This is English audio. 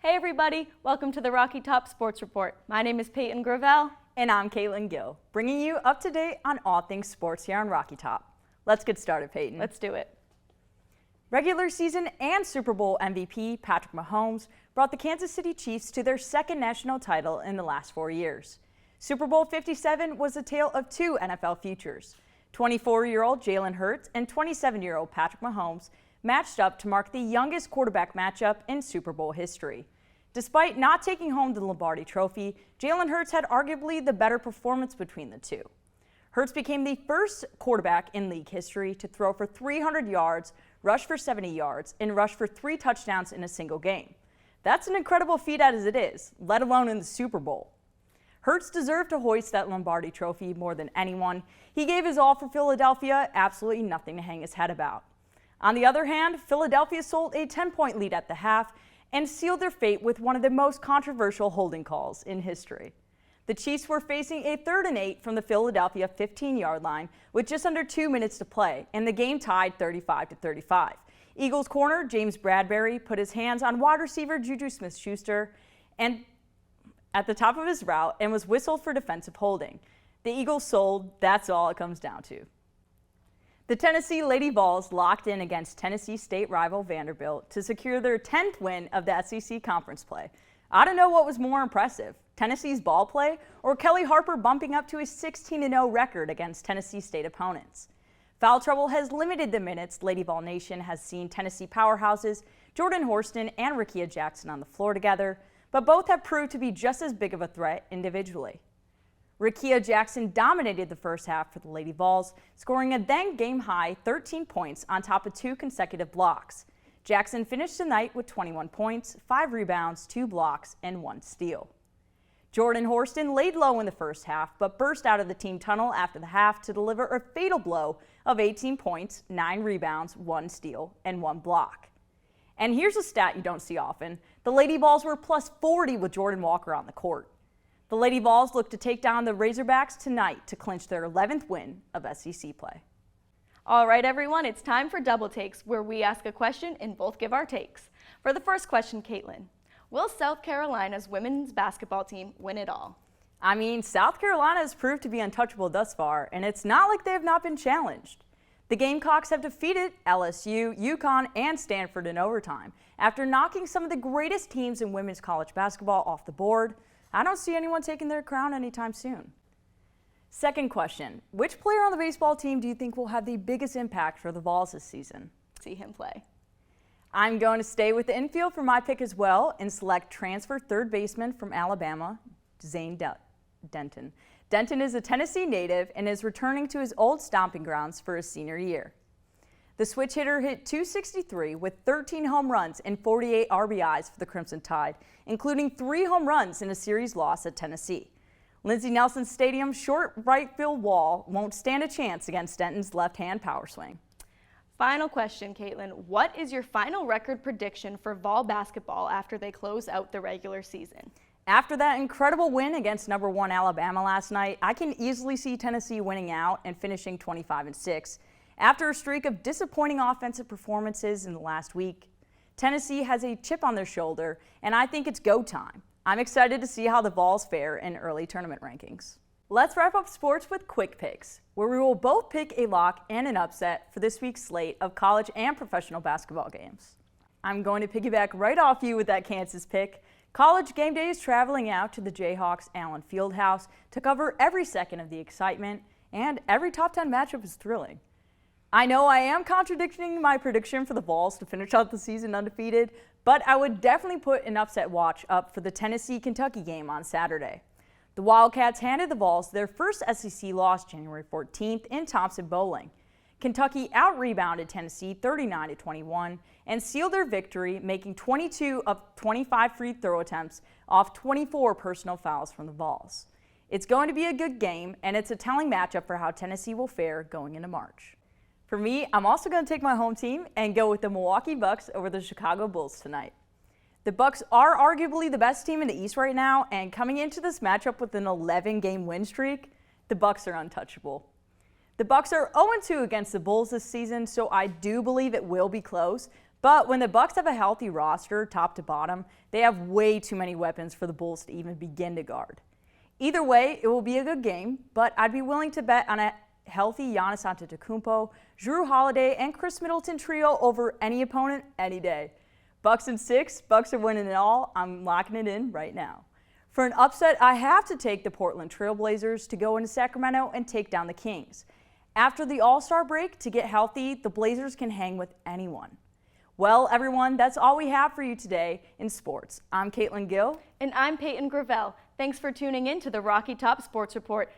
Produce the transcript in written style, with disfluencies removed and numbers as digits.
Hey everybody, welcome to the Rocky Top Sports Report. My name is Peyton Gravel. And I'm Caitlin Gill, bringing you up to date on all things sports here on Rocky Top. Let's get started, Peyton. Let's do it. Regular season and Super Bowl MVP Patrick Mahomes brought the Kansas City Chiefs to their second national title in the last 4 years. Super Bowl 57 was a tale of two NFL futures. 24-year-old Jalen Hurts and 27-year-old Patrick Mahomes matched up to mark the youngest quarterback matchup in Super Bowl history. Despite not taking home the Lombardi Trophy, Jalen Hurts had arguably the better performance between the two. Hurts became the first quarterback in league history to throw for 300 yards, rush for 70 yards, and rush for 3 touchdowns in a single game. That's an incredible feat as it is, let alone in the Super Bowl. Hurts deserved to hoist that Lombardi Trophy more than anyone. He gave his all for Philadelphia, absolutely nothing to hang his head about. On the other hand, Philadelphia sold a 10-point lead at the half and sealed their fate with one of the most controversial holding calls in history. The Chiefs were facing a 3rd and 8 from the Philadelphia 15-yard line with just under 2 minutes to play, and the game tied 35-35. Eagles corner James Bradberry put his hands on wide receiver Juju Smith-Schuster and at the top of his route and was whistled for defensive holding. The Eagles sold, that's all it comes down to. The Tennessee Lady Vols locked in against Tennessee State rival Vanderbilt to secure their 10th win of the SEC conference play. I don't know what was more impressive, Tennessee's ball play or Kelly Harper bumping up to a 16-0 record against Tennessee State opponents. Foul trouble has limited the minutes Lady Vol Nation has seen Tennessee powerhouses Jordan Horston and Rickea Jackson on the floor together, but both have proved to be just as big of a threat individually. Rickea Jackson dominated the first half for the Lady Vols, scoring a then game-high 13 points on top of 2 consecutive blocks. Jackson finished the night with 21 points, 5 rebounds, 2 blocks, and 1 steal. Jordan Horston laid low in the first half, but burst out of the team tunnel after the half to deliver a fatal blow of 18 points, 9 rebounds, 1 steal, and 1 block. And here's a stat you don't see often. The Lady Vols were plus 40 with Jordan Walker on the court. The Lady Vols look to take down the Razorbacks tonight to clinch their 11th win of SEC play. All right, everyone, it's time for Double Takes, where we ask a question and both give our takes. For the first question, Caitlin, will South Carolina's women's basketball team win it all? I mean, South Carolina has proved to be untouchable thus far, and it's not like they have not been challenged. The Gamecocks have defeated LSU, UConn, and Stanford in overtime after knocking some of the greatest teams in women's college basketball off the board. I don't see anyone taking their crown anytime soon. Second question, which player on the baseball team do you think will have the biggest impact for the Vols this season? See him play. I'm going to stay with the infield for my pick as well and select transfer third baseman from Alabama, Zane Denton. Denton is a Tennessee native and is returning to his old stomping grounds for his senior year. The switch hitter hit .263 with 13 home runs and 48 RBIs for the Crimson Tide, including 3 home runs in a series loss at Tennessee. Lindsey Nelson Stadium's short right field wall won't stand a chance against Denton's left-hand power swing. Final question, Caitlin. What is your final record prediction for Vol basketball after they close out the regular season? After that incredible win against number 1 Alabama last night, I can easily see Tennessee winning out and finishing 25-6. After a streak of disappointing offensive performances in the last week, Tennessee has a chip on their shoulder, and I think it's go time. I'm excited to see how the Vols fare in early tournament rankings. Let's wrap up sports with quick picks, where we will both pick a lock and an upset for this week's slate of college and professional basketball games. I'm going to piggyback right off you with that Kansas pick. College game day is traveling out to the Jayhawks Allen Fieldhouse to cover every second of the excitement, and every top 10 matchup is thrilling. I know I am contradicting my prediction for the Vols to finish out the season undefeated, but I would definitely put an upset watch up for the Tennessee-Kentucky game on Saturday. The Wildcats handed the Vols their first SEC loss January 14th in Thompson-Boling. Kentucky out-rebounded Tennessee 39-21 and sealed their victory, making 22 of 25 free throw attempts off 24 personal fouls from the Vols. It's going to be a good game, and it's a telling matchup for how Tennessee will fare going into March. For me, I'm also going to take my home team and go with the Milwaukee Bucks over the Chicago Bulls tonight. The Bucks are arguably the best team in the East right now, and coming into this matchup with an 11-game win streak, the Bucks are untouchable. The Bucks are 0-2 against the Bulls this season, so I do believe it will be close, But when the Bucks have a healthy roster, top to bottom, they have way too many weapons for the Bulls to even begin to guard. Either way, it will be a good game, but I'd be willing to bet on a healthy Giannis Antetokounmpo, Jrue Holiday, and Chris Middleton trio over any opponent any day. Bucks in 6, Bucks are winning it all. I'm locking it in right now. For an upset, I have to take the Portland Trail Blazers to go into Sacramento and take down the Kings. After the All-Star break, to get healthy, the Blazers can hang with anyone. Well, everyone, that's all we have for you today in sports. I'm Caitlin Gill. And I'm Peyton Gravel. Thanks for tuning in to the Rocky Top Sports Report.